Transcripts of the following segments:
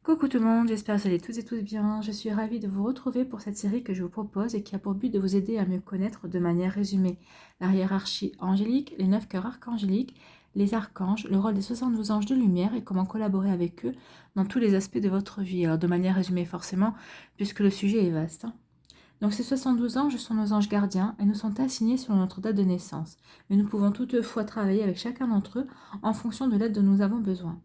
Coucou tout le monde, j'espère que vous allez toutes et tous bien. Je suis ravie de vous retrouver pour cette série que je vous propose et qui a pour but de vous aider à mieux connaître de manière résumée la hiérarchie angélique, les 9 cœurs archangéliques, les archanges, le rôle des 72 anges de lumière et comment collaborer avec eux dans tous les aspects de votre vie. Alors de manière résumée forcément, puisque le sujet est vaste. Donc ces 72 anges sont nos anges gardiens et nous sont assignés selon notre date de naissance. Mais nous pouvons toutefois travailler avec chacun d'entre eux en fonction de l'aide dont nous avons besoin.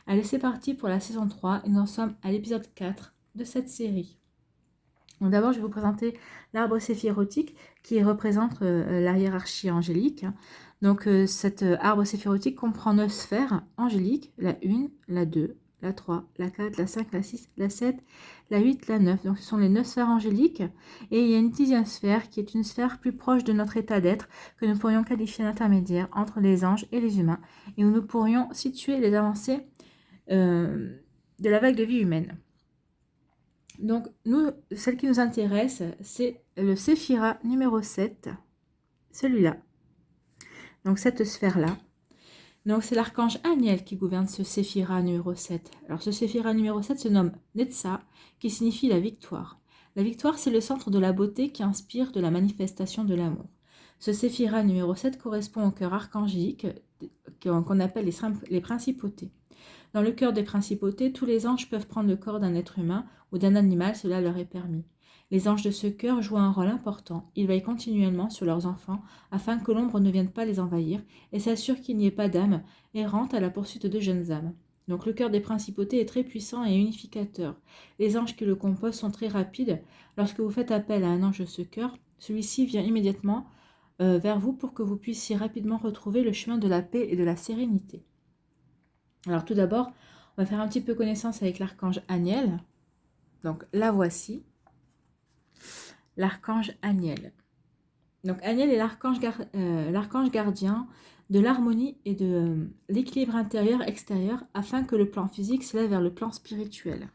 Allez, c'est parti pour la saison 3 et nous en sommes à l'épisode 4 de cette série. Donc d'abord, je vais vous présenter l'arbre séphirotique qui représente la hiérarchie angélique. Donc cet arbre séphirotique comprend 9 sphères angéliques, la 1, la 2, la 3, la 4, la 5, la 6, la 7, la 8, la 9. Donc ce sont les 9 sphères angéliques. Et il y a une 10e sphère qui est une sphère plus proche de notre état d'être que nous pourrions qualifier d'intermédiaire entre les anges et les humains et où nous pourrions situer les avancées de la vague de vie humaine. Donc, nous, celle qui nous intéresse, c'est le séphira numéro 7, celui-là. Donc, cette sphère-là. Donc, c'est l'archange Aniel qui gouverne ce séphira numéro 7. Alors, ce séphira numéro 7 se nomme Netsa, qui signifie la victoire. La victoire, c'est le centre de la beauté qui inspire de la manifestation de l'amour. Ce séphira numéro 7 correspond au cœur archangélique qu'on appelle les principautés. Dans le cœur des principautés, tous les anges peuvent prendre le corps d'un être humain ou d'un animal, cela leur est permis. Les anges de ce cœur jouent un rôle important. Ils veillent continuellement sur leurs enfants afin que l'ombre ne vienne pas les envahir et s'assurent qu'il n'y ait pas d'âme errante à la poursuite de jeunes âmes. Donc le cœur des principautés est très puissant et unificateur. Les anges qui le composent sont très rapides. Lorsque vous faites appel à un ange de ce cœur, celui-ci vient immédiatement vers vous pour que vous puissiez rapidement retrouver le chemin de la paix et de la sérénité. Alors tout d'abord, on va faire un petit peu connaissance avec l'archange Aniel. Donc la voici, l'archange Aniel. Donc Aniel est l'archange gardien de l'harmonie et de l'équilibre intérieur-extérieur afin que le plan physique s'élève vers le plan spirituel.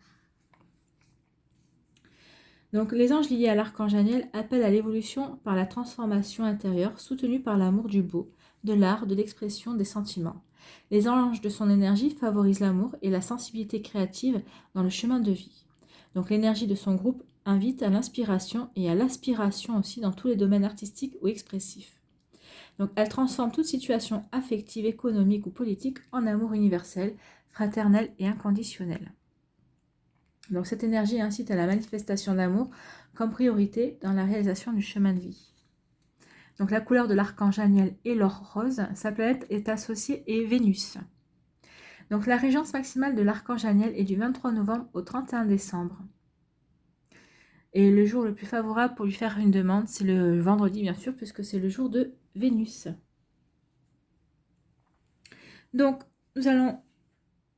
Donc les anges liés à l'archange Aniel appellent à l'évolution par la transformation intérieure soutenue par l'amour du beau, de l'art, de l'expression, des sentiments. Les anges de son énergie favorisent l'amour et la sensibilité créative dans le chemin de vie. Donc l'énergie de son groupe invite à l'inspiration et à l'aspiration aussi dans tous les domaines artistiques ou expressifs. Donc elle transforme toute situation affective, économique ou politique en amour universel, fraternel et inconditionnel. Donc cette énergie incite à la manifestation d'amour comme priorité dans la réalisation du chemin de vie. Donc la couleur de l'archange Aniel est l'or rose, sa planète est associée et Vénus. Donc la régence maximale de l'archange Aniel est du 23 novembre au 31 décembre. Et le jour le plus favorable pour lui faire une demande, c'est le vendredi bien sûr, puisque c'est le jour de Vénus. Donc nous allons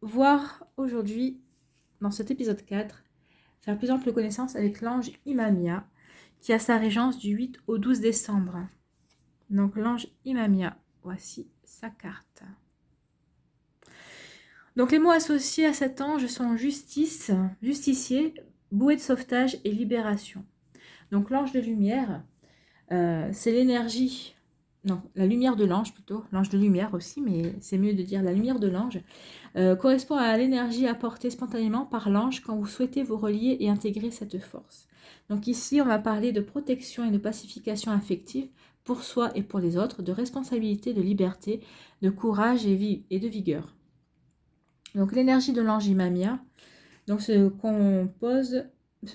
voir aujourd'hui, dans cet épisode 4, faire plus ample connaissance avec l'ange Imamia, qui a sa régence du 8 au 12 décembre. Donc l'ange Imamia, voici sa carte. Donc les mots associés à cet ange sont justice, justicier, bouée de sauvetage et libération. Donc l'ange de lumière, c'est l'énergie, non, la lumière de l'ange plutôt, l'ange de lumière aussi, mais c'est mieux de dire la lumière de l'ange, correspond à l'énergie apportée spontanément par l'ange quand vous souhaitez vous relier et intégrer cette force. Donc ici, on va parler de protection et de pacification affective pour soi et pour les autres, de responsabilité, de liberté, de courage et de vigueur. Donc l'énergie de l'ange Imamia se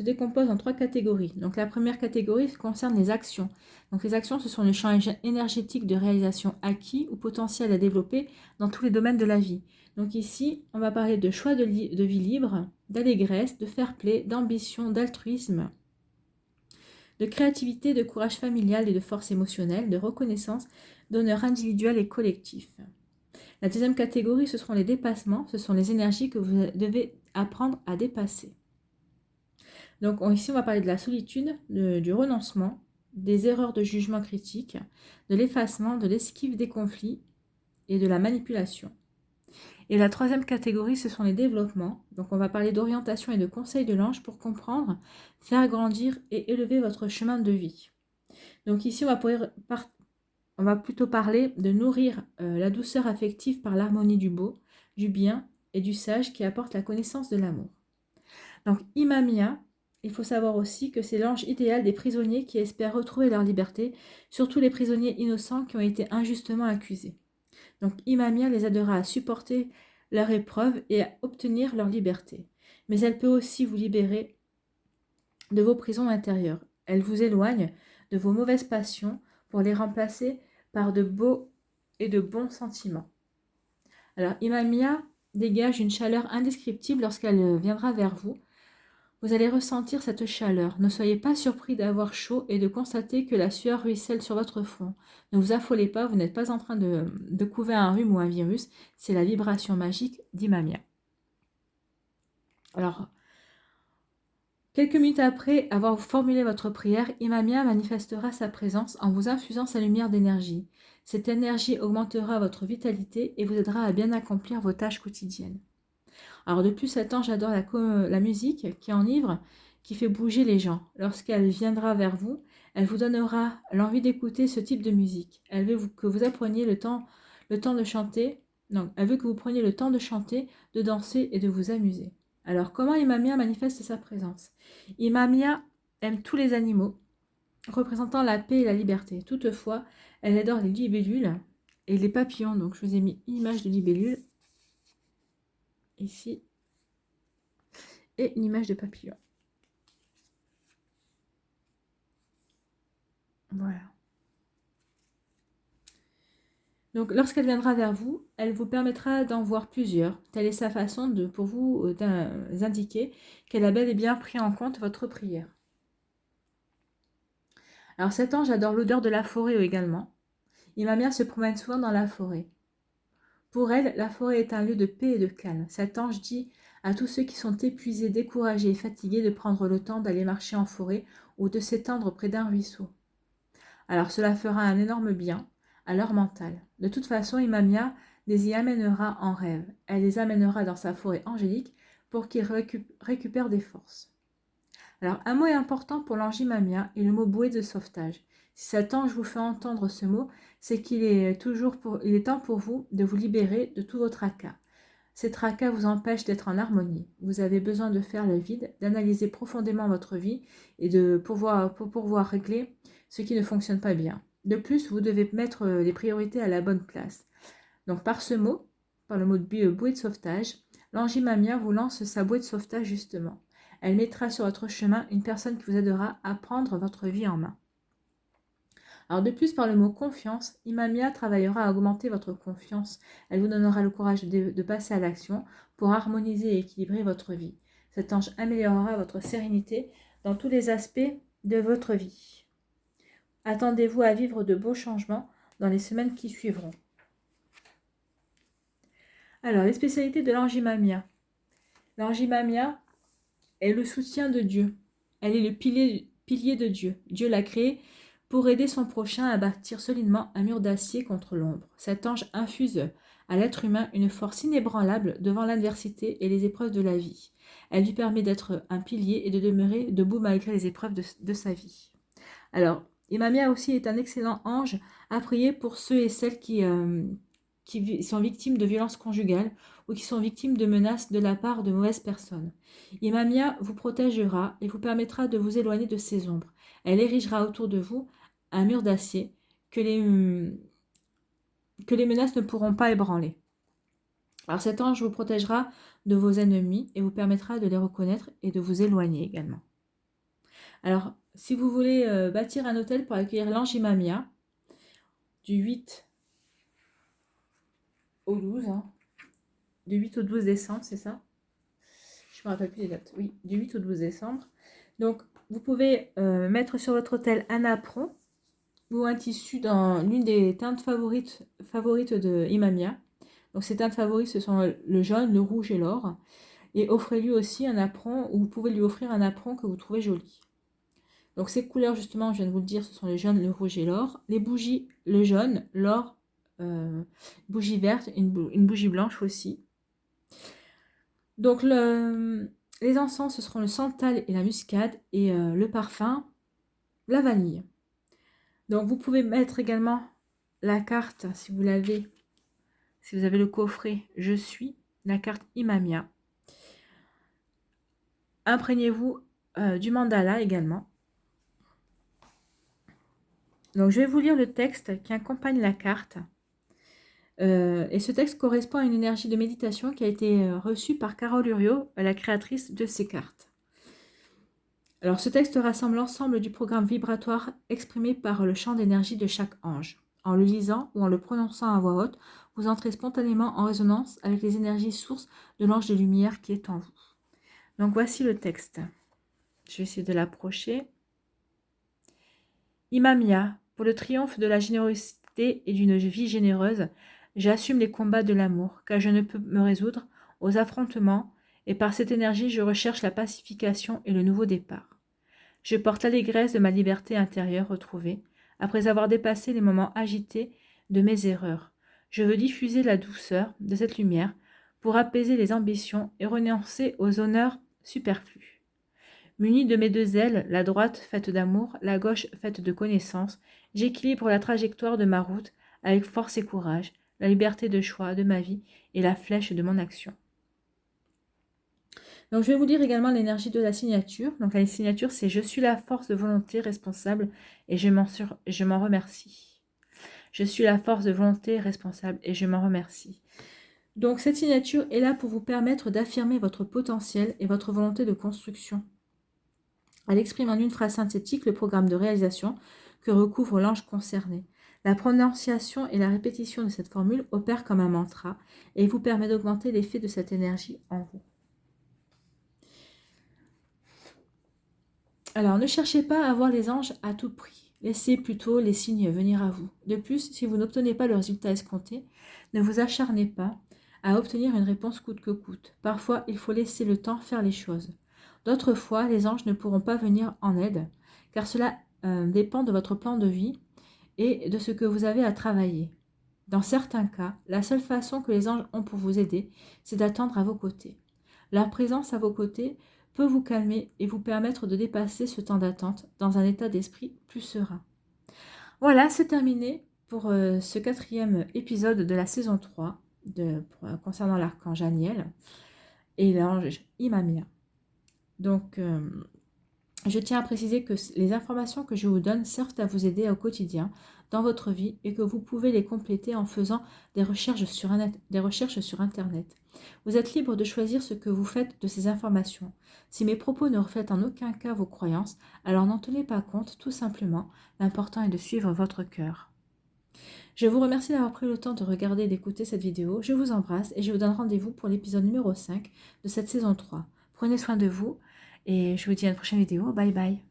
décompose en 3 catégories. Donc la première catégorie concerne les actions. Donc les actions, ce sont le champ énergétique de réalisation acquis ou potentiel à développer dans tous les domaines de la vie. Donc ici, on va parler de choix de vie libre, d'allégresse, de fair play, d'ambition, d'altruisme, de créativité, de courage familial et de force émotionnelle, de reconnaissance, d'honneur individuel et collectif. La deuxième catégorie, ce seront les dépassements, ce sont les énergies que vous devez apprendre à dépasser. Donc ici, on va parler de la solitude, du renoncement, des erreurs de jugement critique, de l'effacement, de l'esquive des conflits et de la manipulation. Et la troisième catégorie, ce sont les développements. Donc on va parler d'orientation et de conseils de l'ange pour comprendre, faire grandir et élever votre chemin de vie. Donc ici, on va plutôt parler de nourrir la douceur affective par l'harmonie du beau, du bien et du sage qui apporte la connaissance de l'amour. Donc Imamia, il faut savoir aussi que c'est l'ange idéal des prisonniers qui espèrent retrouver leur liberté, surtout les prisonniers innocents qui ont été injustement accusés. Donc Imamia les aidera à supporter leur épreuve et à obtenir leur liberté. Mais elle peut aussi vous libérer de vos prisons intérieures. Elle vous éloigne de vos mauvaises passions pour les remplacer par de beaux et de bons sentiments. Alors Imamia dégage une chaleur indescriptible lorsqu'elle viendra vers vous. Vous allez ressentir cette chaleur. Ne soyez pas surpris d'avoir chaud et de constater que la sueur ruisselle sur votre front. Ne vous affolez pas, vous n'êtes pas en train de couver un rhume ou un virus. C'est la vibration magique d'Imamia. Alors, quelques minutes après avoir formulé votre prière, Imamia manifestera sa présence en vous infusant sa lumière d'énergie. Cette énergie augmentera votre vitalité et vous aidera à bien accomplir vos tâches quotidiennes. Alors de plus, cet ange adore la musique qui enivre, qui fait bouger les gens. Lorsqu'elle viendra vers vous, elle vous donnera l'envie d'écouter ce type de musique. Elle veut que vous appreniez le temps de chanter. Non, elle veut que vous preniez le temps de chanter, de danser et de vous amuser. Alors, comment Imamia manifeste sa présence? Imamia aime tous les animaux, représentant la paix et la liberté. Toutefois, elle adore les libellules et les papillons. Donc, je vous ai mis une image de libellule ici et une image de papillon. Voilà. Donc, lorsqu'elle viendra vers vous, elle vous permettra d'en voir plusieurs. Telle est sa façon pour vous d'indiquer qu'elle a bel et bien pris en compte votre prière. Alors, cet ange adore l'odeur de la forêt également. Imamia se promène souvent dans la forêt. Pour elle, la forêt est un lieu de paix et de calme. Cet ange dit à tous ceux qui sont épuisés, découragés et fatigués de prendre le temps d'aller marcher en forêt ou de s'étendre près d'un ruisseau. Alors cela fera un énorme bien à leur mental. De toute façon, Imamia les y amènera en rêve. Elle les amènera dans sa forêt angélique pour qu'ils récupèrent des forces. Alors, un mot important pour l'ange Imamia est le mot bouée de sauvetage. Si cet ange vous fait entendre ce mot, c'est qu'il est temps pour vous de vous libérer de tous vos tracas. Ces tracas vous empêchent d'être en harmonie. Vous avez besoin de faire le vide, d'analyser profondément votre vie et pour pouvoir régler ce qui ne fonctionne pas bien. De plus, vous devez mettre les priorités à la bonne place. Donc par ce mot, par le mot de bouée de sauvetage, l'ange Imamia vous lance sa bouée de sauvetage justement. Elle mettra sur votre chemin une personne qui vous aidera à prendre votre vie en main. Alors de plus, par le mot confiance, Imamia travaillera à augmenter votre confiance. Elle vous donnera le courage de passer à l'action pour harmoniser et équilibrer votre vie. Cet ange améliorera votre sérénité dans tous les aspects de votre vie. Attendez-vous à vivre de beaux changements dans les semaines qui suivront. Alors, les spécialités de l'ange Imamia. L'ange Imamia est le soutien de Dieu. Elle est le pilier de Dieu. Dieu l'a créée pour aider son prochain à bâtir solidement un mur d'acier contre l'ombre. Cet ange infuse à l'être humain une force inébranlable devant l'adversité et les épreuves de la vie. Elle lui permet d'être un pilier et de demeurer debout malgré les épreuves de sa vie. Alors, Imamia aussi est un excellent ange à prier pour ceux et celles qui sont victimes de violences conjugales ou qui sont victimes de menaces de la part de mauvaises personnes. Imamia vous protégera et vous permettra de vous éloigner de ces ombres. Elle érigera autour de vous un mur d'acier que les menaces ne pourront pas ébranler. Alors cet ange vous protégera de vos ennemis et vous permettra de les reconnaître et de vous éloigner également. Alors, si vous voulez bâtir un hôtel pour accueillir l'ange Imamia, du 8 au 12, du 8 au 12 décembre, c'est ça? Je ne me rappelle plus les dates. Oui, du 8 au 12 décembre. Donc, vous pouvez mettre sur votre hôtel un apron ou un tissu dans l'une des teintes favorites de Imamia. Donc, ces teintes favorites, ce sont le jaune, le rouge et l'or. Et offrez-lui aussi un apron, ou vous pouvez lui offrir un apron que vous trouvez joli. Donc, ces couleurs, justement, je viens de vous le dire, ce sont le jaune, le rouge et l'or. Les bougies, le jaune, l'or, bougie verte, une bougie blanche aussi. Donc, les encens, ce seront le santal et la muscade, et le parfum, la vanille. Donc, vous pouvez mettre également la carte, si vous l'avez, si vous avez le coffret « Je suis », la carte Imamia. imprégnez-vous du mandala également. Donc, je vais vous lire le texte qui accompagne la carte. Et ce texte correspond à une énergie de méditation qui a été reçue par Carole Uriot, la créatrice de ces cartes. Alors, ce texte rassemble l'ensemble du programme vibratoire exprimé par le champ d'énergie de chaque ange. En le lisant ou en le prononçant à voix haute, vous entrez spontanément en résonance avec les énergies sources de l'ange de lumière qui est en vous. Donc, voici le texte. Je vais essayer de l'approcher. Imamia, pour le triomphe de la générosité et d'une vie généreuse, j'assume les combats de l'amour, car je ne peux me résoudre aux affrontements, et par cette énergie je recherche la pacification et le nouveau départ. Je porte l'allégresse de ma liberté intérieure retrouvée, après avoir dépassé les moments agités de mes erreurs. Je veux diffuser la douceur de cette lumière pour apaiser les ambitions et renoncer aux honneurs superflus. Munie de mes deux ailes, la droite faite d'amour, la gauche faite de connaissance, j'équilibre la trajectoire de ma route avec force et courage, la liberté de choix de ma vie et la flèche de mon action. Donc, je vais vous lire également l'énergie de la signature. Donc, la signature, c'est « Je suis la force de volonté responsable et je m'en remercie ». Je suis la force de volonté responsable et je m'en remercie. Donc, cette signature est là pour vous permettre d'affirmer votre potentiel et votre volonté de construction. Elle exprime en une phrase synthétique le programme de réalisation que recouvre l'ange concerné. La prononciation et la répétition de cette formule opèrent comme un mantra et vous permet d'augmenter l'effet de cette énergie en vous. Alors, ne cherchez pas à voir les anges à tout prix. Laissez plutôt les signes venir à vous. De plus, si vous n'obtenez pas le résultat escompté, ne vous acharnez pas à obtenir une réponse coûte que coûte. Parfois, il faut laisser le temps faire les choses. D'autres fois, les anges ne pourront pas venir en aide, car cela dépend de votre plan de vie et de ce que vous avez à travailler. Dans certains cas, la seule façon que les anges ont pour vous aider, c'est d'attendre à vos côtés. Leur présence à vos côtés peut vous calmer et vous permettre de dépasser ce temps d'attente dans un état d'esprit plus serein. Voilà, c'est terminé pour ce 4e épisode de la saison 3 concernant l'archange Aniel et l'ange Imamia. Donc, je tiens à préciser que les informations que je vous donne servent à vous aider au quotidien dans votre vie et que vous pouvez les compléter en faisant des recherches sur Internet. Vous êtes libre de choisir ce que vous faites de ces informations. Si mes propos ne reflètent en aucun cas vos croyances, alors n'en tenez pas compte, tout simplement. L'important est de suivre votre cœur. Je vous remercie d'avoir pris le temps de regarder et d'écouter cette vidéo. Je vous embrasse et je vous donne rendez-vous pour l'épisode numéro 5 de cette saison 3. Prenez soin de vous et je vous dis à une prochaine vidéo. Bye bye.